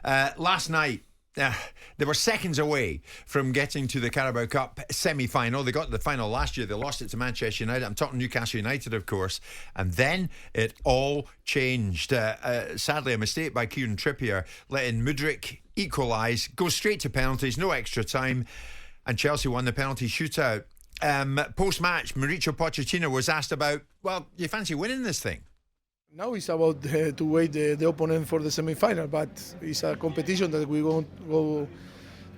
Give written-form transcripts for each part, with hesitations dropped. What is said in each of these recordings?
Last night, they were seconds away from getting to the Carabao Cup semi-final. They got to the final last year. They lost it to Manchester United. I'm talking Newcastle United, of course. And then it all changed. Sadly, a mistake by Kieran Trippier, letting Mudryk equalise, go straight to penalties, no extra time. And Chelsea won the penalty shootout. Post-match, Mauricio Pochettino was asked about, well, you fancy winning this thing? Now it's about to wait the opponent for the semi-final, but it's a competition that we won't go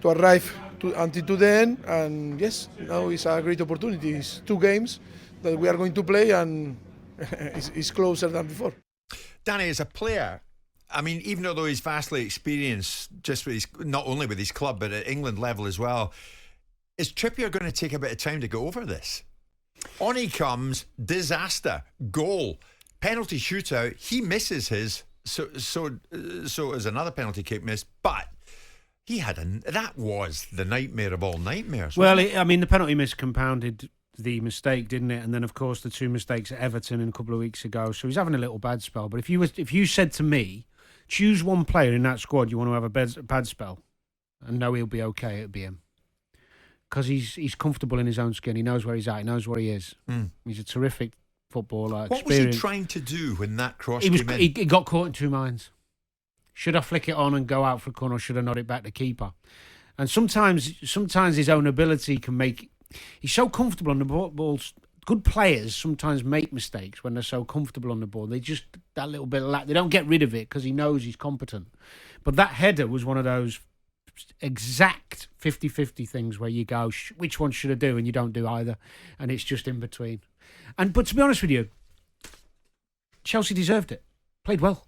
to arrive until the end. And yes, now it's a great opportunity. It's 2 games that we are going to play, and it's closer than before. Danny, as a player, I mean, even though he's vastly experienced, just with not only with his club but at England level as well, is Trippier going to take a bit of time to go over this? On he comes, disaster, goal, penalty shootout. He misses his, so is another penalty kick missed. But he had that was the nightmare of all nightmares. Well, the penalty miss compounded the mistake, didn't it? And then, of course, the 2 mistakes at Everton a couple of weeks ago. So he's having a little bad spell. But if you said to me, choose one player in that squad you want to have a bad spell, and know he'll be okay, it'd be him. Because he's comfortable in his own skin. He knows where he's at. He knows where he is. He's a terrific footballer. What was he trying to do when that cross came in? He got caught in 2 minds. Should I flick it on and go out for a corner, or should I nod it back to keeper? And sometimes his own ability can make... He's so comfortable on the ball. Good players sometimes make mistakes when they're so comfortable on the ball. They just, that little bit of lack, they don't get rid of it because he knows he's competent. But that header was one of those exact 50-50 things where you go, which one should I do? And you don't do either. And it's just in between. But to be honest with you, Chelsea deserved it. Played well.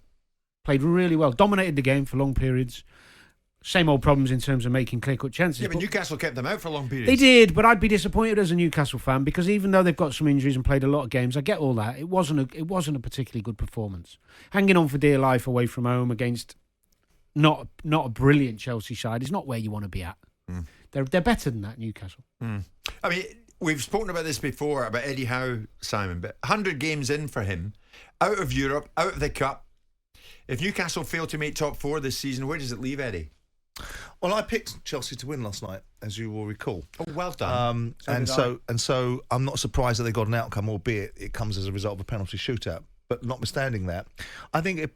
Played really well. Dominated the game for long periods. Same old problems in terms of making clear-cut chances. Yeah, but Newcastle kept them out for long periods. They did, but I'd be disappointed as a Newcastle fan because even though they've got some injuries and played a lot of games, I get all that. It wasn't a particularly good performance. Hanging on for dear life away from home against not a brilliant Chelsea side is not where you want to be at. They're better than that, Newcastle. I mean, we've spoken about this before, about Eddie Howe, Simon, but 100 games in for him, out of Europe, out of the Cup. If Newcastle fail to make top 4 this season, where does it leave Eddie? Well, I picked Chelsea to win last night, as you will recall. Oh, well done. So I'm not surprised that they got an outcome, albeit it comes as a result of a penalty shootout. But notwithstanding that, I think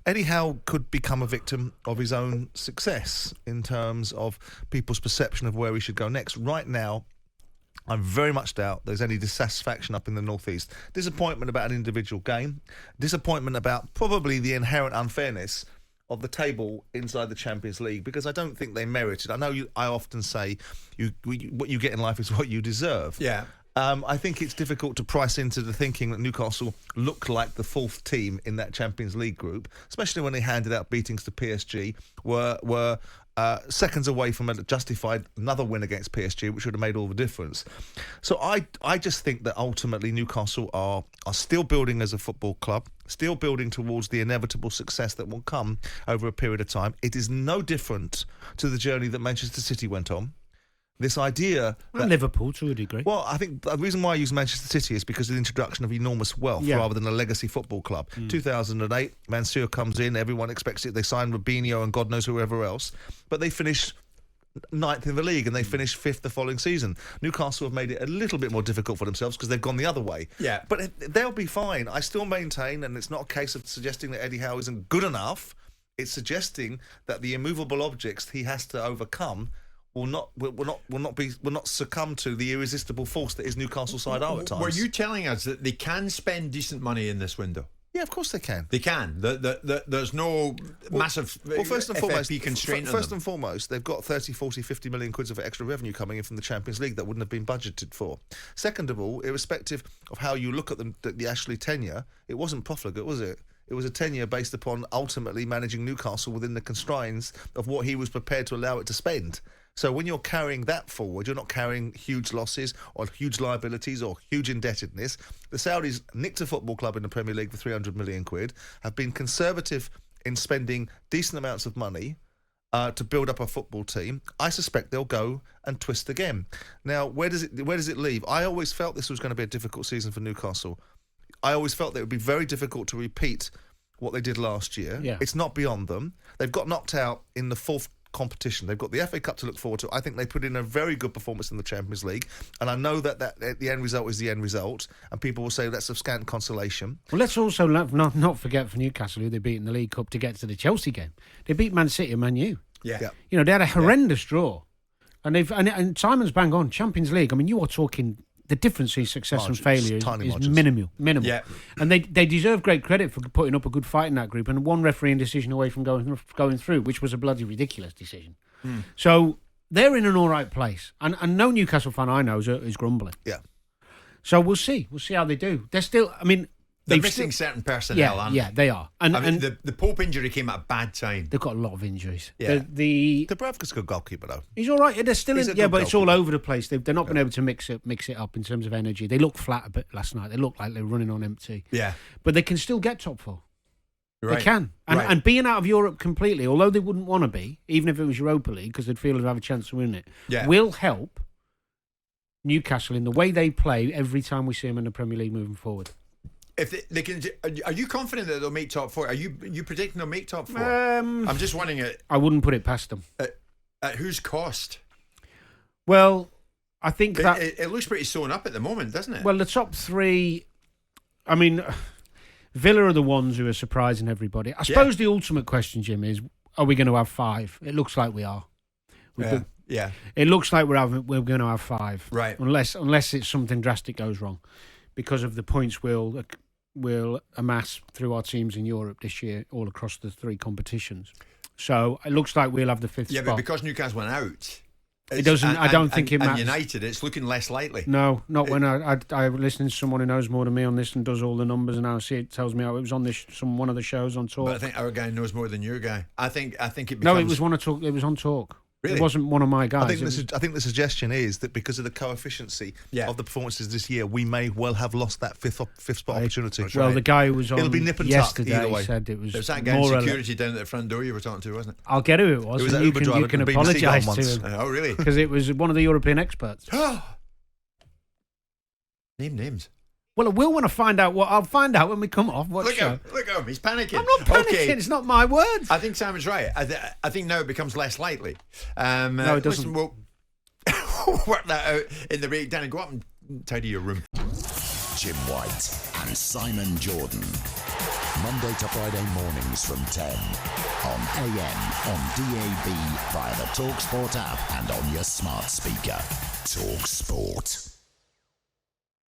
Eddie Howe could become a victim of his own success in terms of people's perception of where he should go next. Right now, I very much doubt there's any dissatisfaction up in the northeast. Disappointment about an individual game. Disappointment about probably the inherent unfairness of the table inside the Champions League, because I don't think they merited. I know I often say what you get in life is what you deserve. Yeah. I think it's difficult to price into the thinking that Newcastle looked like the 4th team in that Champions League group, especially when they handed out beatings to PSG, were seconds away from a justified another win against PSG, which would have made all the difference. So I just think that ultimately Newcastle are still building as a football club, still building towards the inevitable success that will come over a period of time. It is no different to the journey that Manchester City went on. This idea... And Liverpool, to a degree. Well, I think the reason why I use Manchester City is because of the introduction of enormous wealth rather than a legacy football club. 2008, Mansour comes in, everyone expects it. They sign Rubinho and God knows whoever else. But they finish 9th in the league and they finish 5th the following season. Newcastle have made it a little bit more difficult for themselves because they've gone the other way. Yeah. But they'll be fine. I still maintain, and it's not a case of suggesting that Eddie Howe isn't good enough. It's suggesting that the immovable objects he has to overcome will not succumb to the irresistible force that is Newcastle side are at times. Were you telling us that they can spend decent money in this window? Yeah, of course they can. They can. There's no massive first and foremost, constraint. First and foremost, they've got 30, 40, 50 million quid of extra revenue coming in from the Champions League that wouldn't have been budgeted for. Second of all, irrespective of how you look at the Ashley tenure, it wasn't profligate, was it? It was a tenure based upon ultimately managing Newcastle within the constraints of what he was prepared to allow it to spend. So when you're carrying that forward, you're not carrying huge losses or huge liabilities or huge indebtedness. The Saudis nicked a football club in the Premier League for 300 million quid, have been conservative in spending decent amounts of money to build up a football team. I suspect they'll go and twist again. Now, where does it leave? I always felt this was going to be a difficult season for Newcastle. I always felt that it would be very difficult to repeat what they did last year. Yeah. It's not beyond them. They've got knocked out in the fourth competition. They've got the FA Cup to look forward to. I think they put in a very good performance in the Champions League, and I know that the end result is the end result, and people will say that's of scant consolation. Well, let's also not forget for Newcastle who they beat in the League Cup to get to the Chelsea game. They beat Man City and Man U. Yeah. You know, they had a horrendous draw, and and Simon's bang on. Champions League. I mean, you are talking. The difference in success Margins, and failure tiny is margins. minimal. Yeah. And they deserve great credit for putting up a good fight in that group and one refereeing decision away from going through, which was a bloody ridiculous decision. So they're in an all right place. And no Newcastle fan I know is grumbling. Yeah. So we'll see. We'll see how they do. They're still, I mean... They're missing certain personnel, aren't yeah, they are. And, I mean, and the Pope injury came at a bad time. they've got a lot of injuries. Yeah. Dubravka's a good goalkeeper, though. He's all right. They're still He's a in, yeah, good but it's all goalkeeper. over the place. They're not been able to mix it up in terms of energy. They looked flat a bit last night. They looked like they were running on empty. Yeah. But they can still get top four. Right. They can. And, Right. and being out of Europe completely, although they wouldn't want to be, even if it was Europa League, because they'd feel they'd have a chance to win it, Yeah. will help Newcastle in the way they play every time we see them in the Premier League moving forward. If they can, are you confident that they'll make top four? Are you predicting they'll make top four? I'm just wondering I wouldn't put it past them. at whose cost? Well, I think that... It looks pretty sewn up at the moment, doesn't it? Well, the top three... I mean, Villa are the ones who are surprising everybody. I suppose the ultimate question, Jim, is, are we going to have five? It looks like we are. Yeah. It looks like we're going to have five. Right. Unless it's something drastic goes wrong. Because of the points we'll amass through our teams in Europe this year, all across the three competitions. So it looks like we'll have the fifth Yeah, spot. but because Newcastle went out, It doesn't. I don't think it matters. And United, it's looking less likely. No, not when I'm listening to someone who knows more than me on this and does all the numbers, and I see it tells me how it was on this one of the shows on Talk. But I think our guy knows more than your guy. I think it becomes... No, it was one of Talk. It was on Talk. Really? It wasn't one of my guys. I think the suggestion is that because of the coefficiency of the performances this year, we may well have lost that fifth spot opportunity. Well, the guy who was on It'll be nip and tuck yesterday either way. said it was There was that guy in more security down at the front door you were talking to, wasn't it? I'll get who it was. It was and that you Uber can, driver you can at the BBC apologise gone to once. him Oh, really? because it was one of the European experts. Name names. Well, I will want to find out what I'll find out when we come off. What Look show? at him. He's panicking. I'm not panicking. Okay. It's not my words. I think Simon's right. I think now it becomes less likely. No, it doesn't. Listen, we'll work that out in the breakdown and go up and tidy your room. Jim White and Simon Jordan. Monday to Friday mornings from 10 on AM, on DAB, via the talkSPORT app and on your smart speaker. talkSPORT.